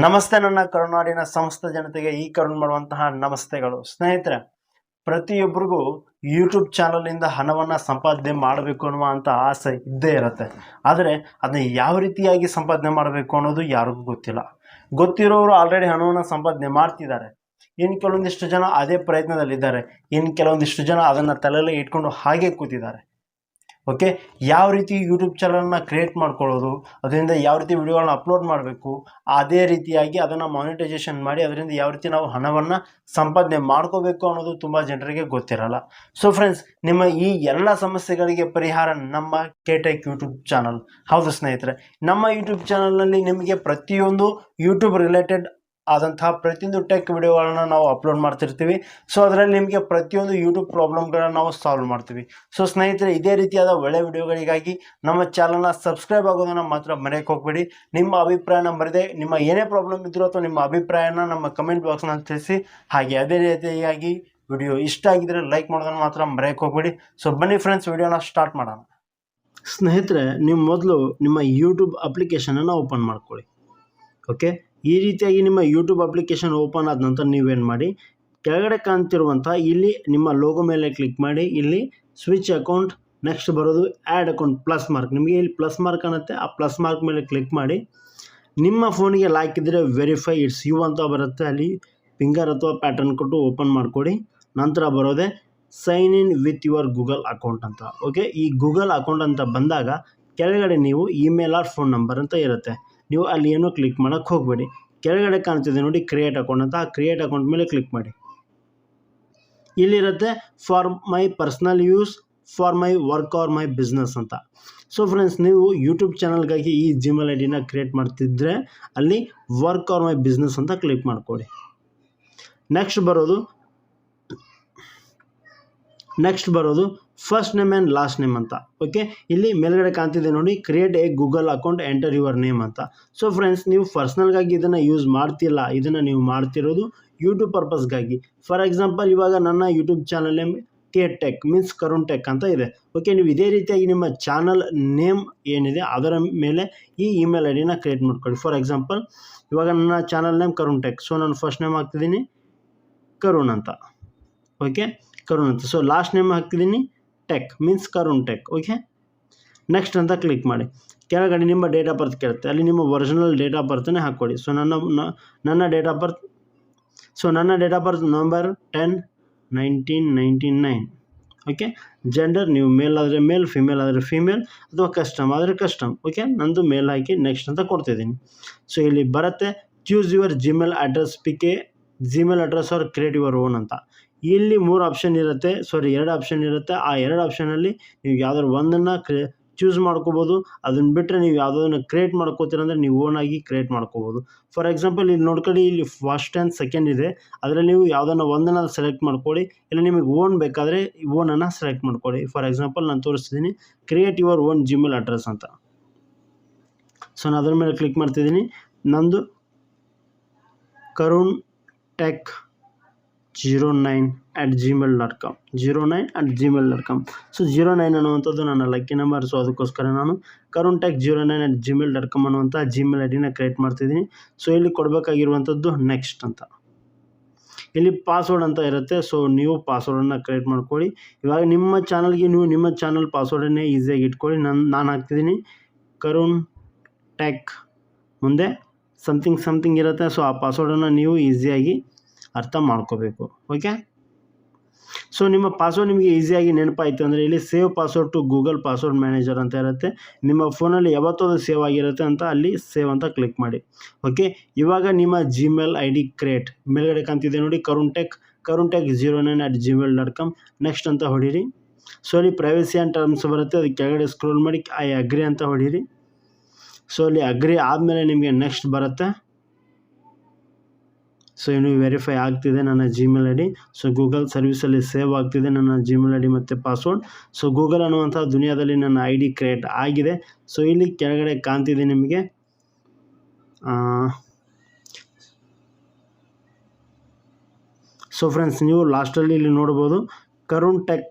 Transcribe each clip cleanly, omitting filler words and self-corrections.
ನಮಸ್ತೆ ನನ್ನ ಕರುನಾಡಿನ ಸಮಸ್ತ ಜನತೆಗೆ ಈ ಕರುಣ್ ಮಾಡುವಂತಹ ನಮಸ್ತೆಗಳು. ಸ್ನೇಹಿತರೆ, ಪ್ರತಿಯೊಬ್ಬರಿಗೂ ಯೂಟ್ಯೂಬ್ ಚಾನಲಿಂದ ಹಣವನ್ನು ಸಂಪಾದನೆ ಮಾಡಬೇಕು ಅನ್ನುವಂಥ ಆಸೆ ಇದ್ದೇ ಇರುತ್ತೆ. ಆದರೆ ಅದನ್ನ ಯಾವ ರೀತಿಯಾಗಿ ಸಂಪಾದನೆ ಮಾಡಬೇಕು ಅನ್ನೋದು ಯಾರಿಗೂ ಗೊತ್ತಿಲ್ಲ. ಗೊತ್ತಿರೋರು ಆಲ್ರೆಡಿ ಹಣವನ್ನು ಸಂಪಾದನೆ ಮಾಡ್ತಿದ್ದಾರೆ. ಇನ್ನು ಕೆಲವೊಂದಿಷ್ಟು ಜನ ಅದೇ ಪ್ರಯತ್ನದಲ್ಲಿದ್ದಾರೆ. ಇನ್ನು ಕೆಲವೊಂದಿಷ್ಟು ಜನ ಅದನ್ನು ತಲೆಯಲ್ಲಿ ಇಟ್ಕೊಂಡು ಹಾಗೆ ಕೂತಿದ್ದಾರೆ. ಓಕೆ, ಯಾವ ರೀತಿ ಯೂಟ್ಯೂಬ್ ಚಾನಲ್ನ ಕ್ರಿಯೇಟ್ ಮಾಡ್ಕೊಳ್ಳೋದು, ಅದರಿಂದ ಯಾವ ರೀತಿ ವಿಡಿಯೋಗಳನ್ನ ಅಪ್ಲೋಡ್ ಮಾಡಬೇಕು, ಅದೇ ರೀತಿಯಾಗಿ ಅದನ್ನು ಮಾನಿಟೈಸೇಷನ್ ಮಾಡಿ ಅದರಿಂದ ಯಾವ ರೀತಿ ನಾವು ಹಣವನ್ನು ಸಂಪಾದನೆ ಮಾಡ್ಕೋಬೇಕು ಅನ್ನೋದು ತುಂಬ ಜನರಿಗೆ ಗೊತ್ತಿರಲ್ಲ. ಸೊ ಫ್ರೆಂಡ್ಸ್, ನಿಮ್ಮ ಈ ಎಲ್ಲ ಸಮಸ್ಯೆಗಳಿಗೆ ಪರಿಹಾರ ನಮ್ಮ ಕೆಟೆಕ್ ಯೂಟ್ಯೂಬ್ ಚಾನಲ್. ಹೌದು ಸ್ನೇಹಿತರೆ, ನಮ್ಮ ಯೂಟ್ಯೂಬ್ ಚಾನಲ್ನಲ್ಲಿ ನಿಮಗೆ ಪ್ರತಿಯೊಂದು ಯೂಟ್ಯೂಬ್ ರಿಲೇಟೆಡ್ ಆದಂತಹ ಪ್ರತಿಯೊಂದು ಟೆಕ್ ವಿಡಿಯೋಗಳನ್ನ ನಾವು ಅಪ್ಲೋಡ್ ಮಾಡ್ತಿರ್ತೀವಿ. ಸೊ ಅದರಲ್ಲಿ ನಿಮಗೆ ಪ್ರತಿಯೊಂದು ಯೂಟ್ಯೂಬ್ ಪ್ರಾಬ್ಲಮ್ಗಳನ್ನ ನಾವು ಸಾಲ್ವ್ ಮಾಡ್ತೀವಿ. ಸೊ ಸ್ನೇಹಿತರೆ, ಇದೇ ರೀತಿಯಾದ ಒಳ್ಳೆ ವಿಡಿಯೋಗಳಿಗಾಗಿ ನಮ್ಮ ಚಾನಲ್ನ ಸಬ್ಸ್ಕ್ರೈಬ್ ಆಗೋದನ್ನು ಮಾತ್ರ ಮರೆಯೋಕೆ ಹೋಗಬೇಡಿ. ನಿಮ್ಮ ಅಭಿಪ್ರಾಯನ ಮರೆದೇ, ನಿಮ್ಮ ಏನೇ ಪ್ರಾಬ್ಲಮ್ ಇದ್ದರೂ ಅಥವಾ ನಿಮ್ಮ ಅಭಿಪ್ರಾಯನ ನಮ್ಮ ಕಮೆಂಟ್ ಬಾಕ್ಸ್ನಲ್ಲಿ ತಿಳಿಸಿ. ಹಾಗೆ ಅದೇ ರೀತಿಯಾಗಿ ವಿಡಿಯೋ ಇಷ್ಟ ಆಗಿದ್ರೆ ಲೈಕ್ ಮಾಡೋದನ್ನು ಮಾತ್ರ ಮರೆಯೋಕೆ ಹೋಗಬೇಡಿ. ಸೊ ಬನ್ನಿ ಫ್ರೆಂಡ್ಸ್, ವಿಡಿಯೋನ ಸ್ಟಾರ್ಟ್ ಮಾಡೋಣ. ಸ್ನೇಹಿತರೆ, ನೀವು ಮೊದಲು ನಿಮ್ಮ ಯೂಟ್ಯೂಬ್ ಅಪ್ಲಿಕೇಶನನ್ನು ಓಪನ್ ಮಾಡ್ಕೊಳ್ಳಿ. ಓಕೆ, ಈ ರೀತಿಯಾಗಿ ನಿಮ್ಮ ಯೂಟ್ಯೂಬ್ ಅಪ್ಲಿಕೇಶನ್ ಓಪನ್ ಆದ ನಂತರ ನೀವೇನು ಮಾಡಿ, ಕೆಳಗಡೆ ಕಾಣ್ತಿರುವಂಥ ಇಲ್ಲಿ ನಿಮ್ಮ ಲೋಗೋ ಮೇಲೆ ಕ್ಲಿಕ್ ಮಾಡಿ. ಇಲ್ಲಿ ಸ್ವಿಚ್ ಅಕೌಂಟ್, ನೆಕ್ಸ್ಟ್ ಬರೋದು ಆ್ಯಡ್ ಅಕೌಂಟ್, ಪ್ಲಸ್ ಮಾರ್ಕ್. ನಿಮಗೆ ಇಲ್ಲಿ ಪ್ಲಸ್ ಮಾರ್ಕ್ ಅನ್ನತ್ತೆ, ಆ ಪ್ಲಸ್ ಮಾರ್ಕ್ ಮೇಲೆ ಕ್ಲಿಕ್ ಮಾಡಿ. ನಿಮ್ಮ ಫೋನಿಗೆ ಲಾಕ್ ಇದ್ದರೆ ವೆರಿಫೈ ಇಟ್ಸ್ ಯು ಅಂತ ಬರುತ್ತೆ. ಅಲ್ಲಿ ಫಿಂಗರ್ ಅಥವಾ ಪ್ಯಾಟರ್ನ್ ಕೊಟ್ಟು ಓಪನ್ ಮಾಡಿಕೊಡಿ. ನಂತರ ಬರೋದೆ sign in with your Google account ಅಂತ. ಓಕೆ, ಈ ಗೂಗಲ್ ಅಕೌಂಟ್ ಅಂತ ಬಂದಾಗ ಕೆಳಗಡೆ ನೀವು ಇಮೇಲ್ ಆರ್ ಫೋನ್ ನಂಬರ್ ಅಂತ ಇರುತ್ತೆ. ನೀವು ಅಲ್ಲಿ ಏನೂ ಕ್ಲಿಕ್ ಮಾಡೋಕ್ಕೆ ಹೋಗಬೇಡಿ. ಕೆಳಗಡೆ ಕಾಣ್ತಿದೆ ನೋಡಿ ಕ್ರಿಯೇಟ್ ಅಕೌಂಟ್ ಅಂತ, ಆ ಕ್ರಿಯೇಟ್ ಅಕೌಂಟ್ ಮೇಲೆ ಕ್ಲಿಕ್ ಮಾಡಿ. ಇಲ್ಲಿರುತ್ತೆ for my personal use, for my work or my business ಅಂತ. ಸೊ ಫ್ರೆಂಡ್ಸ್, ನೀವು ಯೂಟ್ಯೂಬ್ ಚಾನಲ್ಗಾಗಿ ಈ ಜಿಮೇಲ್ ಐ ಡಿನ ಕ್ರಿಯೇಟ್ ಮಾಡ್ತಿದ್ರೆ ಅಲ್ಲಿ ವರ್ಕ್ ಆರ್ ಮೈ ಬಿಸ್ನೆಸ್ ಅಂತ ಕ್ಲಿಕ್ ಮಾಡಿಕೊಡಿ. ನೆಕ್ಸ್ಟ್ ಬರೋದು first name and last name ಅಂತ. ಓಕೆ, ಇಲ್ಲಿ ಮೇಲ್ಗಡೆ ಕಾಣ್ತಿದೆ ನೋಡಿ create a Google account, enter your name ಅಂತ. ಸೊ ಫ್ರೆಂಡ್ಸ್, ನೀವು ಪರ್ಸ್ನಲ್ಗಾಗಿ ಇದನ್ನು ಯೂಸ್ ಮಾಡ್ತಿಲ್ಲ, ಇದನ್ನು ನೀವು ಮಾಡ್ತಿರೋದು ಯೂಟ್ಯೂಬ್ ಪರ್ಪಸ್ಗಾಗಿ. ಫಾರ್ ಎಕ್ಸಾಂಪಲ್, ಇವಾಗ ನನ್ನ YouTube channel name KTech means Karun Tech ಅಂತ ಇದೆ. ಓಕೆ, ನೀವು ಇದೇ ರೀತಿಯಾಗಿ ನಿಮ್ಮ ಚಾನಲ್ ನೇಮ್ ಏನಿದೆ ಅದರ ಮೇಲೆ ಈ ಇಮೇಲ್ ಐ ಡಿನ ಕ್ರಿಯೇಟ್ ಮಾಡ್ಕೊಳ್ಳಿ. ಫಾರ್ ಎಕ್ಸಾಂಪಲ್, ಇವಾಗ ನನ್ನ channel name Karun Tech. So ನಾನು ಫಸ್ಟ್ ನೇಮ್ ಹಾಕ್ತಿದ್ದೀನಿ ಕರುಣ್ ಅಂತ. ಓಕೆ, ಕರುಣ್ ಅಂತ. ಸೊ ಲಾಸ್ಟ್ ನೇಮ್ ಹಾಕ್ತಿದ್ದೀನಿ Tech means Karun Tech. Okay, next ಅಂತ ಕ್ಲಿಕ್ ಮಾಡಿ. ಕೆಳಗಡೆ ನಿಮ್ಮ ಡೇಟ್ ಆಫ್ ಬರ್ತ್ ಕೇಳುತ್ತೆ, ಅಲ್ಲಿ ನಿಮ್ಮ ಒರಿಜಿನಲ್ ಡೇಟ್ ಆಫ್ ಬರ್ತನೇ ಹಾಕ್ಕೊಡಿ. ಸೊ ನನ್ನ date of birth November 10, 1999. Okay, gender ನೀವು ಮೇಲ್ ಆದರೆ ಮೇಲ್, ಫಿಮೇಲ್ ಆದರೆ ಫಿಮೇಲ್, ಅಥವಾ ಕಸ್ಟಮ್ ಆದರೆ ಕಸ್ಟಮ್. ಓಕೆ, ನಂದು ಮೇಲ್ ಹಾಕಿ ನೆಕ್ಸ್ಟ್ ಅಂತ ಕೊಡ್ತಿದ್ದೀನಿ. ಸೊ ಇಲ್ಲಿ ಬರುತ್ತೆ choose your Gmail address, pick a Gmail address or create your own ಅಂತ. ಇಲ್ಲಿ 2 ಆಪ್ಷನ್ ಇರುತ್ತೆ. ಆ 2 ಆಪ್ಷನಲ್ಲಿ ನೀವು ಯಾವ್ದಾದ್ರು ಒಂದನ್ನು ಚೂಸ್ ಮಾಡ್ಕೋಬೋದು. ಅದನ್ನು ಬಿಟ್ಟರೆ ನೀವು ಯಾವುದನ್ನು ಕ್ರಿಯೇಟ್ ಮಾಡ್ಕೋತೀರಂದರೆ ನೀವು ಓನಾಗಿ ಕ್ರಿಯೇಟ್ ಮಾಡ್ಕೋಬೋದು. ಫಾರ್ ಎಕ್ಸಾಂಪಲ್, ಇಲ್ಲಿ ನೋಡ್ಕೊಳ್ಳಿ, ಇಲ್ಲಿ ಫಸ್ಟ್ ಆ್ಯಂಡ್ ಸೆಕೆಂಡ್ ಇದೆ. ಅದರಲ್ಲಿ ನೀವು ಯಾವುದನ್ನು ಒಂದನ್ನು ಸೆಲೆಕ್ಟ್ ಮಾಡ್ಕೊಳ್ಳಿ. ಇಲ್ಲ ನಿಮಗೆ ಓನ್ ಬೇಕಾದರೆ ಓನನ್ನು ಸೆಲೆಕ್ಟ್ ಮಾಡ್ಕೊಳ್ಳಿ. ಫಾರ್ ಎಕ್ಸಾಂಪಲ್, ನಾನು ತೋರಿಸ್ತಿದ್ದೀನಿ create your own Gmail address ಅಂತ. ಸೊ ನಾನು ಅದರ ಮೇಲೆ ಕ್ಲಿಕ್ ಮಾಡ್ತಿದ್ದೀನಿ. ನಂದು ಕರುಣ್ ಟೆಕ್ 09@gmail.com. ಸೊ 09 ಅನ್ನುವಂಥದ್ದು ನನ್ನ ಲಕ್ಕಿ ನಂಬರ್. ಸೊ ಅದಕ್ಕೋಸ್ಕರ ನಾನು ಕರುಣ್ ಟೆಕ್ 09@gmail.com ಅನ್ನುವಂಥ ಜಿಮೇಲ್ ಐ ಡಿನ ಕ್ರಿಯೇಟ್ ಮಾಡ್ತಿದ್ದೀನಿ. ಸೊ ಇಲ್ಲಿ ಕೊಡಬೇಕಾಗಿರುವಂಥದ್ದು ನೆಕ್ಸ್ಟ್ ಅಂತ. ಇಲ್ಲಿ ಪಾಸ್ವರ್ಡ್ ಅಂತ ಇರುತ್ತೆ. ಸೊ ನೀವು ಪಾಸ್ವರ್ಡನ್ನು ಕ್ರಿಯೇಟ್ ಮಾಡ್ಕೊಳ್ಳಿ. ಇವಾಗ ನಿಮ್ಮ ಚಾನಲ್ಗೆ ನೀವು ನಿಮ್ಮ ಚಾನಲ್ ಪಾಸ್ವರ್ಡನ್ನೇ ಈಸಿಯಾಗಿ ಇಟ್ಕೊಳ್ಳಿ. ನಾನು ಹಾಕ್ತಿದ್ದೀನಿ ಕರುಣ್ ಟೆಕ್, ಮುಂದೆ ಸಮಥಿಂಗ್ ಇರುತ್ತೆ. ಸೊ ಆ ಪಾಸ್ವರ್ಡನ್ನು ನೀವು ಈಸಿಯಾಗಿ ಅರ್ಥ ಮಾಡ್ಕೋಬೇಕು. ಓಕೆ, ಸೊ ನಿಮ್ಮ ಪಾಸ್ವರ್ಡ್ ನಿಮಗೆ ಈಸಿಯಾಗಿ ನೆನಪಾಯಿತು ಅಂದರೆ ಇಲ್ಲಿ save password to Google password manager ಅಂತ ಇರುತ್ತೆ. ನಿಮ್ಮ ಫೋನಲ್ಲಿ ಯಾವತ್ತೂ ಅದು ಸೇವ್ ಆಗಿರುತ್ತೆ ಅಂತ ಅಲ್ಲಿ ಸೇವ್ ಅಂತ ಕ್ಲಿಕ್ ಮಾಡಿ. ಓಕೆ, ಇವಾಗ ನಿಮ್ಮ ಜಿಮೇಲ್ ಐ ಡಿ ಕ್ರಿಯೇಟ್, ಮೇಲ್ಗಡೆ ಕಾಣ್ತಿದೆ ನೋಡಿ ಕರುಣ್ ಟೆಕ್ 09@gmail.com. ನೆಕ್ಸ್ಟ್ ಅಂತ ಹೊಡೀರಿ. ಸೊ ಅಲ್ಲಿ ಪ್ರೈವಸಿ ಆ್ಯಂಡ್ ಟರ್ಮ್ಸ್ ಬರುತ್ತೆ, ಅದಕ್ಕೆ ಕೆಳಗಡೆ ಸ್ಕ್ರೋಲ್ ಮಾಡಿ ಐ ಅಗ್ರಿ ಅಂತ ಹೊಡೀರಿ. ಸೊ ಅಲ್ಲಿ ಅಗ್ರಿ ಆದಮೇಲೆ ನಿಮಗೆ ನೆಕ್ಸ್ಟ್ ಬರುತ್ತೆ. ಸೊ ಇನ್ನು ವೆರಿಫೈ ಆಗ್ತಿದೆ ನನ್ನ Gmail ID. So Google ಸರ್ವಿಸಲ್ಲಿ ಸೇವ್ ಆಗ್ತಿದೆ ನನ್ನ ಜಿಮೇಲ್ ಐ ಡಿ ಮತ್ತು ಪಾಸ್ವರ್ಡ್. ಸೊ ಗೂಗಲ್ ಅನ್ನುವಂಥ ದುನಿಯಾದಲ್ಲಿ ನನ್ನ ಐ ಡಿ ಕ್ರಿಯೇಟ್ ಆಗಿದೆ. ಸೊ ಇಲ್ಲಿ ಕೆಳಗಡೆ ಕಾಣ್ತಿದೆ ನಿಮಗೆ ಸೊ ಫ್ರೆಂಡ್ಸ್, ನೀವು ಲಾಸ್ಟಲ್ಲಿ ಇಲ್ಲಿ ನೋಡ್ಬೋದು Karun tech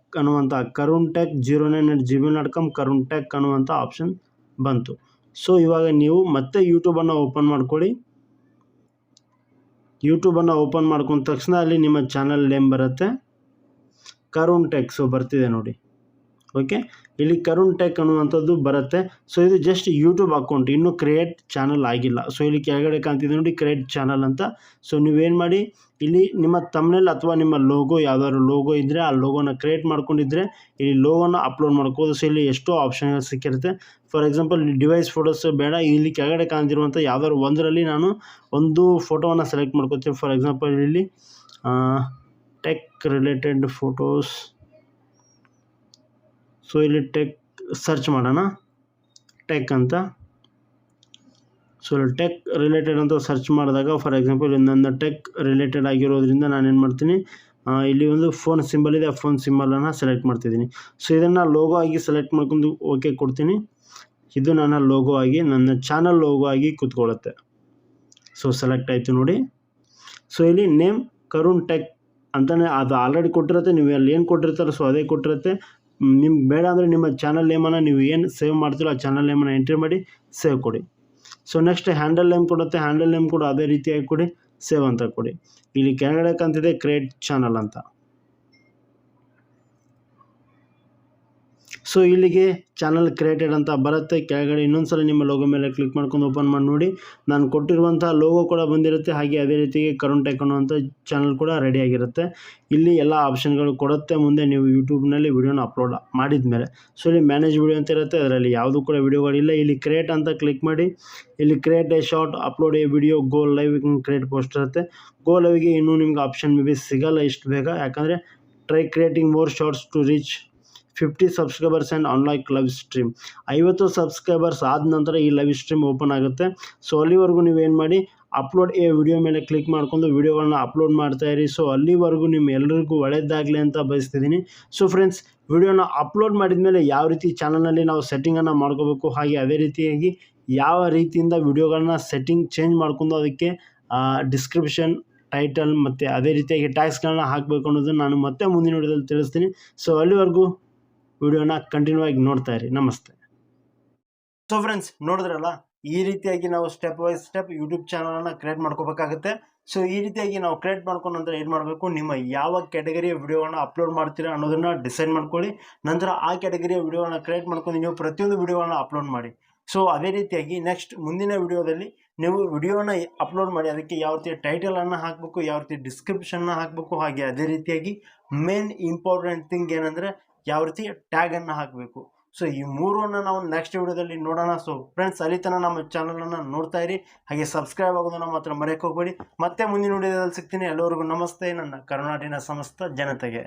09@gmail.com Karun tech ಅನ್ನುವಂಥ ಆಪ್ಷನ್ ಬಂತು. ಸೊ ಇವಾಗ ನೀವು ಮತ್ತೆ ಯೂಟ್ಯೂಬನ್ನು ಓಪನ್ ಮಾಡ್ಕೊಳ್ಳಿ. ಯೂಟ್ಯೂಬನ್ನು ಓಪನ್ ಮಾಡ್ಕೊಂಡ ತಕ್ಷಣ ಅಲ್ಲಿ ನಿಮ್ಮ ಚಾನಲ್ ನೇಮ್ ಬರುತ್ತೆ, ಕರುಣ್ ಟೆಕ್. ಸೊ ಬರ್ತಿದೆ ನೋಡಿ. ಓಕೆ, ಇಲ್ಲಿ ಕರುಣ್ ಟೆಕ್ ಅನ್ನುವಂಥದ್ದು ಬರುತ್ತೆ. ಸೊ ಇದು ಜಸ್ಟ್ ಯೂಟ್ಯೂಬ್ ಅಕೌಂಟ್, ಇನ್ನೂ ಕ್ರಿಯೇಟ್ ಚಾನಲ್ ಆಗಿಲ್ಲ. ಸೊ ಇಲ್ಲಿ ಕೆಳಗಡೆ ಕಾಣ್ತಿದೆ ನೋಡಿ ಕ್ರಿಯೇಟ್ ಚಾನಲ್ ಅಂತ. ಸೊ ನೀವೇನು ಮಾಡಿ, ಇಲ್ಲಿ ನಿಮ್ಮ ತಮ್ನೇಲ್ ಅಥವಾ ನಿಮ್ಮ ಲೋಗೋ, ಯಾವ್ದಾದ್ರು ಲೋಗೋ ಇದ್ದರೆ ಆ ಲೋಗೋನ ಕ್ರಿಯೇಟ್ ಮಾಡ್ಕೊಂಡಿದ್ರೆ ಇಲ್ಲಿ ಲೋಗೋನ ಅಪ್ಲೋಡ್ ಮಾಡ್ಕೋದು. ಸೊ ಇಲ್ಲಿ ಎಷ್ಟೋ ಆಪ್ಷನ್ಗಳು ಸಿಕ್ಕಿರುತ್ತೆ. ಫಾರ್ ಎಕ್ಸಾಂಪಲ್ ಡಿವೈಸ್ ಫೋಟೋಸ್ ಬೇಡ, ಇಲ್ಲಿ ಕೆಳಗಡೆ ಕಾಣ್ತಿರುವಂಥ ಯಾವ್ದಾದ್ರು ಒಂದರಲ್ಲಿ ನಾನು ಒಂದು ಫೋಟೋವನ್ನು ಸೆಲೆಕ್ಟ್ ಮಾಡ್ಕೋತೀನಿ. ಫಾರ್ ಎಕ್ಸಾಂಪಲ್ ಇಲ್ಲಿ ಟೆಕ್ ರಿಲೇಟೆಡ್ ಫೋಟೋಸ್. ಸೊ ಇಲ್ಲಿ ಟೆಕ್ ಸರ್ಚ್ ಮಾಡೋಣ, ಟೆಕ್ ಅಂತ. ಸೊ ಇಲ್ಲಿ ಟೆಕ್ ರಿಲೇಟೆಡ್ ಅಂತ ಸರ್ಚ್ ಮಾಡಿದಾಗ ಫಾರ್ ಎಕ್ಸಾಂಪಲ್ ನನ್ನ ಟೆಕ್ ರಿಲೇಟೆಡ್ ಆಗಿರೋದ್ರಿಂದ ನಾನೇನು ಮಾಡ್ತೀನಿ, ಇಲ್ಲಿ ಒಂದು ಫೋನ್ ಸಿಂಬಲ್ ಇದೆ, ಆ ಫೋನ್ ಸಿಂಬಲನ್ನು ಸೆಲೆಕ್ಟ್ ಮಾಡ್ತಿದ್ದೀನಿ. ಸೊ ಇದನ್ನು ಲೋಗೋ ಆಗಿ ಸೆಲೆಕ್ಟ್ ಮಾಡ್ಕೊಂಡು ಓಕೆ ಕೊಡ್ತೀನಿ. ಇದು ನನ್ನ ಲೋಗೋ ಆಗಿ, ನನ್ನ ಚಾನಲ್ ಲೋಗೋ ಆಗಿ ಕೂತ್ಕೊಳ್ಳುತ್ತೆ. ಸೊ ಸೆಲೆಕ್ಟ್ ಆಯಿತು ನೋಡಿ. ಸೊ ಇಲ್ಲಿ ನೇಮ್ ಕರುಣ್ ಟೆಕ್ ಅಂತಲೇ ಅದು ಆಲ್ರೆಡಿ ಕೊಟ್ಟಿರುತ್ತೆ, ನೀವು ಅಲ್ಲಿ ಏನು ಕೊಟ್ಟಿರ್ತಾರೋ ಸೊ ಅದೇ ಕೊಟ್ಟಿರುತ್ತೆ. ನಿಮ್ಗೆ ಬೇಡ ಅಂದರೆ ನಿಮ್ಮ ಚಾನಲ್ ನೇಮನ್ನು ನೀವು ಏನು ಸೇವ್ ಮಾಡ್ತೀರೋ ಆ ಚಾನಲ್ ನೇಮನ್ನು ಎಂಟ್ರಿ ಮಾಡಿ ಸೇವ್ ಕೊಡಿ. ಸೊ ನೆಕ್ಸ್ಟ್ ಹ್ಯಾಂಡಲ್ ನೇಮ್ ಕೊಡುತ್ತೆ, ಹ್ಯಾಂಡಲ್ ನೇಮ್ ಕೂಡ ಅದೇ ರೀತಿಯಾಗಿ ಕೊಡಿ, ಸೇವ್ ಅಂತ ಕೊಡಿ. ಇಲ್ಲಿ ಕೆಳಗಡೆ ಕಾಣ್ತಿದೆ ಕ್ರಿಯೇಟ್ ಚಾನಲ್ ಅಂತ. ಸೊ ಇಲ್ಲಿಗೆ ಚಾನಲ್ ಕ್ರಿಯೇಟೆಡ್ ಅಂತ ಬರುತ್ತೆ. ಕೆಳಗಡೆ ಇನ್ನೊಂದ್ಸಲ ನಿಮ್ಮ ಲೋಗೋ ಮೇಲೆ ಕ್ಲಿಕ್ ಮಾಡ್ಕೊಂಡು ಓಪನ್ ಮಾಡಿ ನೋಡಿ, ನಾನು ಕೊಟ್ಟಿರುವಂಥ ಲೋಗೋ ಕೂಡ ಬಂದಿರುತ್ತೆ. ಹಾಗೆ ಅದೇ ರೀತಿಗೆ ಕರುಣ್ ಟೆಕ್ ಅನ್ನುವಂಥ ಚಾನಲ್ ಕೂಡ ರೆಡಿಯಾಗಿರುತ್ತೆ. ಇಲ್ಲಿ ಎಲ್ಲ ಆಪ್ಷನ್ಗಳು ಕೊಡುತ್ತೆ ಮುಂದೆ ನೀವು ಯೂಟ್ಯೂಬ್ನಲ್ಲಿ ವಿಡಿಯೋನ ಅಪ್ಲೋಡ್ ಮಾಡಿದ ಮೇಲೆ. ಸೊ ಇಲ್ಲಿ ಮ್ಯಾನೇಜ್ ವಿಡಿಯೋ ಅಂತ ಇರುತ್ತೆ, ಅದರಲ್ಲಿ ಯಾವುದೂ ಕೂಡ ವಿಡಿಯೋಗಳಿಲ್ಲ. ಇಲ್ಲಿ ಕ್ರಿಯೇಟ್ ಅಂತ ಕ್ಲಿಕ್ ಮಾಡಿ, ಇಲ್ಲಿ create A short, upload a video, go live, create post ಇರುತ್ತೆ. ಗೋ ಲೈವ್ಗೆ ಇನ್ನೂ ನಿಮ್ಗೆ ಆಪ್ಷನ್ ಮೇ ಬಿ ಸಿಗಲ್ಲ ಇಷ್ಟು ಬೇಗ, ಯಾಕಂದರೆ try creating more shorts to reach 50 subscribers and unlock live stream. 50 subscribers ಆದ ನಂತರ ಈ ಲೈವ್ ಸ್ಟ್ರೀಮ್ ಓಪನ್ ಆಗುತ್ತೆ. ಸೊ ಅಲ್ಲಿವರೆಗೂ ನೀವೇನು ಮಾಡಿ, ಅಪ್ಲೋಡ್ ಎ ವಿಡಿಯೋ ಮೇಲೆ ಕ್ಲಿಕ್ ಮಾಡ್ಕೊಂಡು ವಿಡಿಯೋಗಳನ್ನ ಅಪ್ಲೋಡ್ ಮಾಡ್ತಾಯಿರಿ. ಸೊ ಅಲ್ಲಿವರೆಗೂ ನಿಮ್ಮ ಎಲ್ಲರಿಗೂ ಒಳ್ಳೆಯದಾಗಲಿ ಅಂತ ಬಯಸ್ತಿದ್ದೀನಿ. ಸೊ ಫ್ರೆಂಡ್ಸ್, ವಿಡಿಯೋನ ಅಪ್ಲೋಡ್ ಮಾಡಿದ ಮೇಲೆ ಯಾವ ರೀತಿ ಚಾನಲ್ನಲ್ಲಿ ನಾವು ಸೆಟ್ಟಿಂಗನ್ನು ಮಾಡ್ಕೋಬೇಕು, ಹಾಗೆ ಅದೇ ರೀತಿಯಾಗಿ ಯಾವ ರೀತಿಯಿಂದ ವಿಡಿಯೋಗಳನ್ನ ಸೆಟ್ಟಿಂಗ್ ಚೇಂಜ್ ಮಾಡ್ಕೊಂಡು ಅದಕ್ಕೆ ಡಿಸ್ಕ್ರಿಪ್ಷನ್, ಟೈಟಲ್ ಮತ್ತು ಅದೇ ರೀತಿಯಾಗಿ ಟ್ಯಾಗ್ಸ್ಗಳನ್ನ ಹಾಕಬೇಕು ಅನ್ನೋದನ್ನು ನಾನು ಮತ್ತೆ ಮುಂದಿನ ವಿಡಿಯೋದಲ್ಲಿ ತಿಳಿಸ್ತೀನಿ. ಸೊ ಅಲ್ಲಿವರೆಗೂ ವಿಡಿಯೋನ ಕಂಟಿನ್ಯೂ ಆಗಿ ನೋಡ್ತಾ ಇರಿ. ನಮಸ್ತೆ. ಸೊ ಫ್ರೆಂಡ್ಸ್, ನೋಡಿದ್ರಲ್ಲ, ಈ ರೀತಿಯಾಗಿ ನಾವು ಸ್ಟೆಪ್ ಬೈ ಸ್ಟೆಪ್ ಯೂಟ್ಯೂಬ್ ಚಾನಲನ್ನು ಕ್ರಿಯೇಟ್ ಮಾಡ್ಕೋಬೇಕಾಗುತ್ತೆ. ಸೊ ಈ ರೀತಿಯಾಗಿ ನಾವು ಕ್ರಿಯೇಟ್ ಮಾಡ್ಕೊಂಡು ನಂತರ ಏನು ಮಾಡಬೇಕು, ನಿಮ್ಮ ಯಾವ ಕ್ಯಾಟಗರಿಯ ವಿಡಿಯೋವನ್ನು ಅಪ್ಲೋಡ್ ಮಾಡ್ತೀರಾ ಅನ್ನೋದನ್ನು ಡಿಸೈಡ್ ಮಾಡ್ಕೊಳ್ಳಿ. ನಂತರ ಆ ಕ್ಯಾಟಗರಿಯ ವಿಡಿಯೋವನ್ನು ಕ್ರಿಯೇಟ್ ಮಾಡ್ಕೊಂಡು ನೀವು ಪ್ರತಿಯೊಂದು ವಿಡಿಯೋವನ್ನು ಅಪ್ಲೋಡ್ ಮಾಡಿ. ಸೊ ಅದೇ ರೀತಿಯಾಗಿ ನೆಕ್ಸ್ಟ್ ಮುಂದಿನ ವಿಡಿಯೋದಲ್ಲಿ ನೀವು ವಿಡಿಯೋನ ಅಪ್ಲೋಡ್ ಮಾಡಿ ಅದಕ್ಕೆ ಯಾವ ರೀತಿ ಟೈಟಲನ್ನು ಹಾಕಬೇಕು, ಯಾವ ರೀತಿ ಡಿಸ್ಕ್ರಿಪ್ಷನ್ನ ಹಾಕಬೇಕು, ಹಾಗೆ ಅದೇ ರೀತಿಯಾಗಿ ಮೇನ್ ಇಂಪಾರ್ಟೆಂಟ್ ಥಿಂಗ್ ಏನಂದರೆ ಯಾವ ರೀತಿ ಟ್ಯಾಗನ್ನು ಹಾಕಬೇಕು. ಸೊ ಈ ಮೂರನ್ನು ನಾವು ನೆಕ್ಸ್ಟ್ ವಿಡಿಯೋದಲ್ಲಿ ನೋಡೋಣ. ಸೊ ಫ್ರೆಂಡ್ಸ್, ಅಲ್ಲಿ ತನಕ ನಮ್ಮ ಚಾನಲನ್ನು ನೋಡ್ತಾ ಇರಿ, ಹಾಗೆ ಸಬ್ಸ್ಕ್ರೈಬ್ ಆಗೋದನ್ನು ಮಾತ್ರ ಮರೆಯೋಕೆ ಹೋಗಬೇಡಿ. ಮತ್ತೆ ಮುಂದಿನ ವಿಡಿಯೋದಲ್ಲಿ ಸಿಗ್ತೀನಿ. ಎಲ್ಲರಿಗೂ ನಮಸ್ತೆ, ನನ್ನ ಕರುನಾಡಿನ ಸಮಸ್ತ ಜನತೆಗೆ.